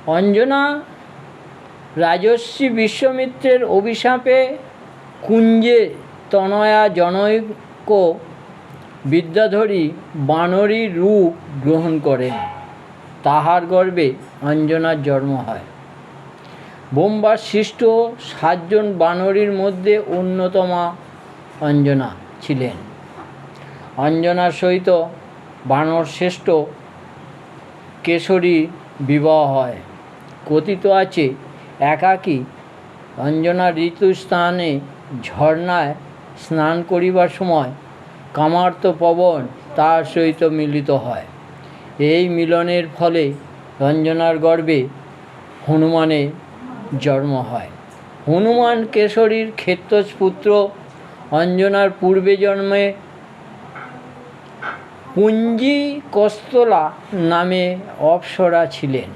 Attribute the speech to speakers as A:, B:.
A: অঞ্জনা রাজর্ষি বিশ্বামিত্রের অভিশাপে কুঞ্জে তনয়া জনৈক বিদ্যাধরী বানরী রূপ গ্রহণ করেন। তাহার গর্ভে অঞ্জনার জন্ম হয়। ব্রহ্মার সৃষ্ট 7 জন বানরীর মধ্যে অন্যতমা অঞ্জনা ছিলেন। অঞ্জনার সহিত বানর শ্রেষ্ঠ কেশরী বিবাহ হয়। কথিত আছে, একাকী অঞ্জনা ঋতুস্থানে ঝর্ণায় স্নান করিবার সময় কামার্ত পবন তার সহিত মিলিত হয়। এই মিলনের ফলে অঞ্জনার গর্ভে হনুমানের জন্ম হয়। হনুমান কেশরীর ক্ষেত্রজ পুত্র। অঞ্জনার পূর্বে জন্মে পুঞ্জিকস্তলা নামে অপ্সরা ছিলেন।